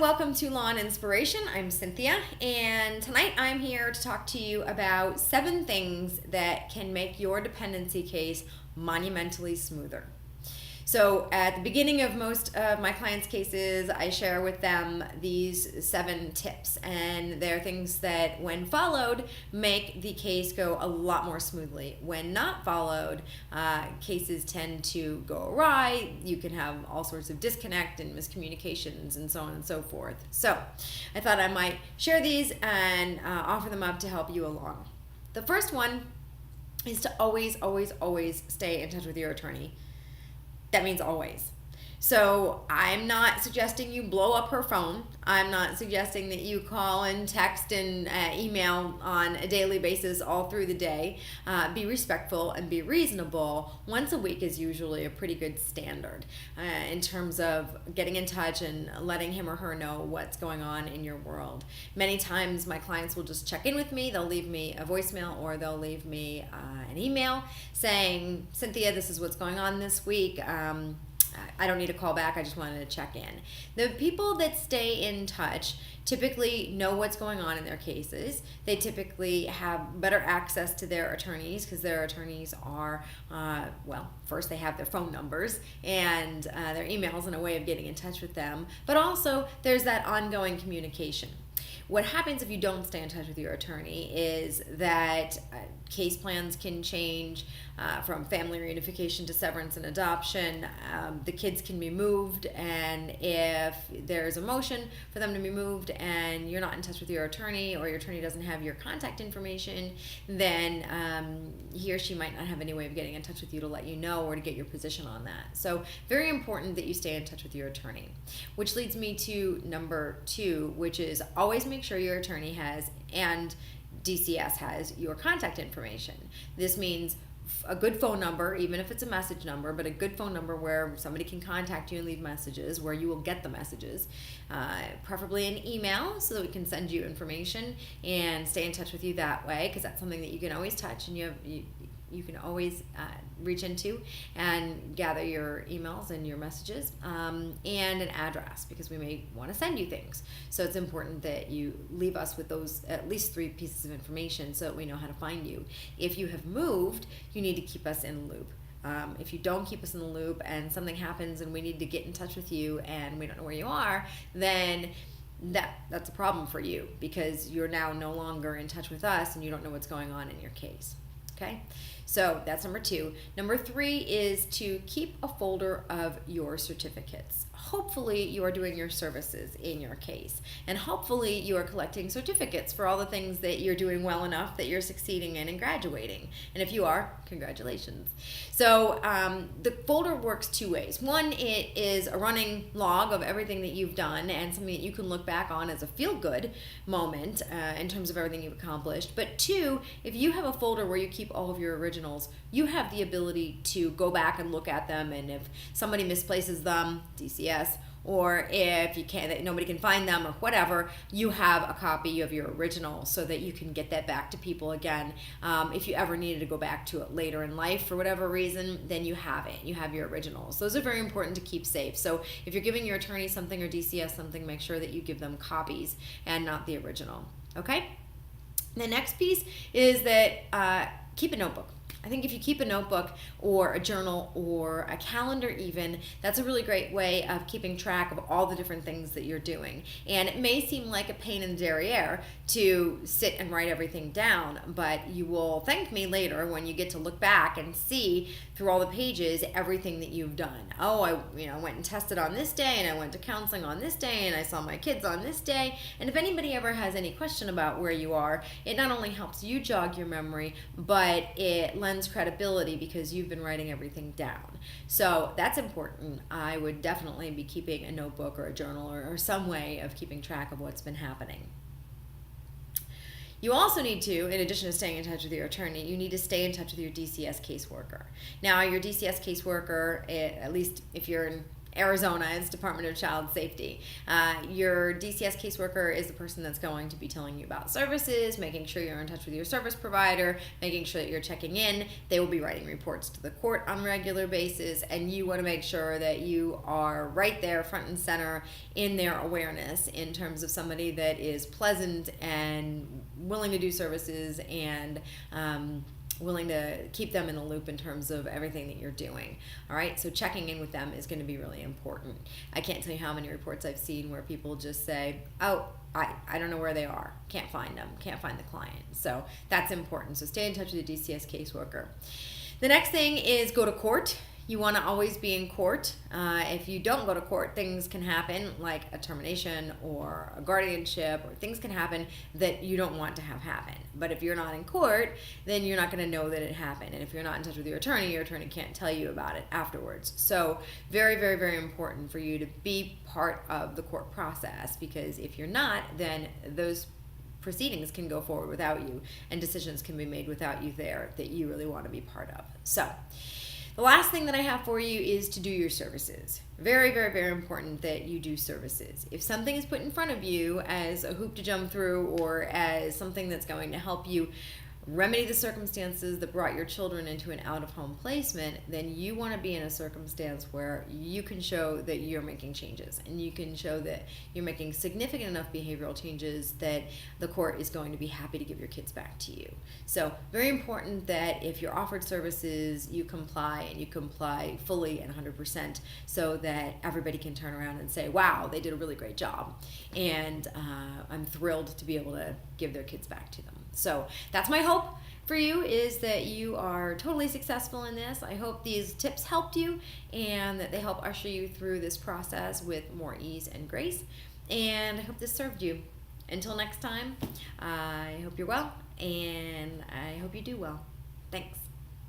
welcome to Law and Inspiration. I'm Cynthia, and tonight I'm here to talk to you about 7 things that can make your dependency case monumentally smoother. So at the beginning of most of my clients' cases, I share with them these 7 tips, and they're things that, when followed, make the case go a lot more smoothly. When not followed, cases tend to go awry. You can have all sorts of disconnect and miscommunications and so on and so forth. So I thought I might share these and offer them up to help you along. The first one is to always, always, always stay in touch with your attorney. That means always. So I'm not suggesting you blow up her phone. I'm not suggesting that you call and text and email on a daily basis all through the day. Be respectful and be reasonable. Once a week is usually a pretty good standard in terms of getting in touch and letting him or her know what's going on in your world. Many times my clients will just check in with me. They'll leave me a voicemail or they'll leave me an email saying, Cynthia, this is what's going on this week. I don't need a call back. I just wanted to check in. The people that stay in touch typically know what's going on in their cases. They typically have better access to their attorneys because their attorneys are, first they have their phone numbers and their emails and a way of getting in touch with them. But also there's that ongoing communication. What happens if you don't stay in touch with your attorney is that case plans can change from family reunification to severance and adoption. The kids can be moved, and if there's a motion for them to be moved and you're not in touch with your attorney or your attorney doesn't have your contact information, then he or she might not have any way of getting in touch with you to let you know or to get your position on that. So very important that you stay in touch with your attorney, which leads me to number 2, which is always make sure your attorney has and DCS has your contact information. This means a good phone number, even if it's a message number, but a good phone number where somebody can contact you and leave messages, where you will get the messages, preferably an email so that we can send you information and stay in touch with you that way, because that's something that you can always touch and you can always reach into and gather your emails and your messages, and an address, because we may want to send you things. So it's important that you leave us with those at least 3 pieces of information so that we know how to find you. If you have moved, you need to keep us in the loop. If you don't keep us in the loop and something happens and we need to get in touch with you and we don't know where you are, then that's a problem for you, because you're now no longer in touch with us and you don't know what's going on in your case. Okay, so that's number 2. Number 3 is to keep a folder of your certificates. Hopefully you are doing your services in your case, and hopefully you are collecting certificates for all the things that you're doing well enough that you're succeeding in and graduating. And if you are, congratulations. So the folder works 2 ways. One, it is a running log of everything that you've done and something that you can look back on as a feel-good moment in terms of everything you've accomplished. But 2, if you have a folder where you keep all of your originals, you have the ability to go back and look at them, and if somebody misplaces them, DCS, or if you can't, nobody can find them or whatever, you have a copy of your original so that you can get that back to people again. If you ever needed to go back to it later in life for whatever reason, then you have it. You have your originals. Those are very important to keep safe. So if you're giving your attorney something or DCS something, make sure that you give them copies and not the original. Okay? The next piece is that keep a notebook. I think if you keep a notebook or a journal or a calendar even, that's a really great way of keeping track of all the different things that you're doing. And it may seem like a pain in the derriere to sit and write everything down, but you will thank me later when you get to look back and see through all the pages everything that you've done. Oh, I went and tested on this day, and I went to counseling on this day, and I saw my kids on this day. And if anybody ever has any question about where you are, it not only helps you jog your memory, but it lends credibility because you've been writing everything down. So that's important. I would definitely be keeping a notebook or a journal or some way of keeping track of what's been happening. You also need to, in addition to staying in touch with your attorney, you need to stay in touch with your DCS caseworker. Now, your DCS caseworker, at least if you're Arizona is Department of Child Safety. Your DCS caseworker is the person that's going to be telling you about services, making sure you're in touch with your service provider, making sure that you're checking in. They will be writing reports to the court on a regular basis, and you want to make sure that you are right there front and center in their awareness in terms of somebody that is pleasant and willing to do services and willing to keep them in the loop in terms of everything that you're doing. All right, so checking in with them is going to be really important. I can't tell you how many reports I've seen where people just say, oh, I don't know where they are, can't find them, can't find the client. So that's important. So stay in touch with the DCS caseworker. The next thing is go to court. You want to always be in court. If you don't go to court, things can happen like a termination or a guardianship, or things can happen that you don't want to have happen. But if you're not in court, then you're not going to know that it happened. And if you're not in touch with your attorney can't tell you about it afterwards. So very, very, very important for you to be part of the court process, because if you're not, then those proceedings can go forward without you, and decisions can be made without you there that you really want to be part of. So the last thing that I have for you is to do your services. Very, very, very important that you do services. If something is put in front of you as a hoop to jump through, or as something that's going to help you remedy the circumstances that brought your children into an out-of-home placement, then you want to be in a circumstance where you can show that you're making changes, and you can show that you're making significant enough behavioral changes that the court is going to be happy to give your kids back to you. So very important that if you're offered services, you comply, and you comply fully and 100%, so that everybody can turn around and say, wow, they did a really great job, and I'm thrilled to be able to give their kids back to them. So that's my hope for you, is that you are totally successful in this. I hope these tips helped you, and that they help usher you through this process with more ease and grace. And I hope this served you. Until next time, I hope you're well, and I hope you do well. Thanks.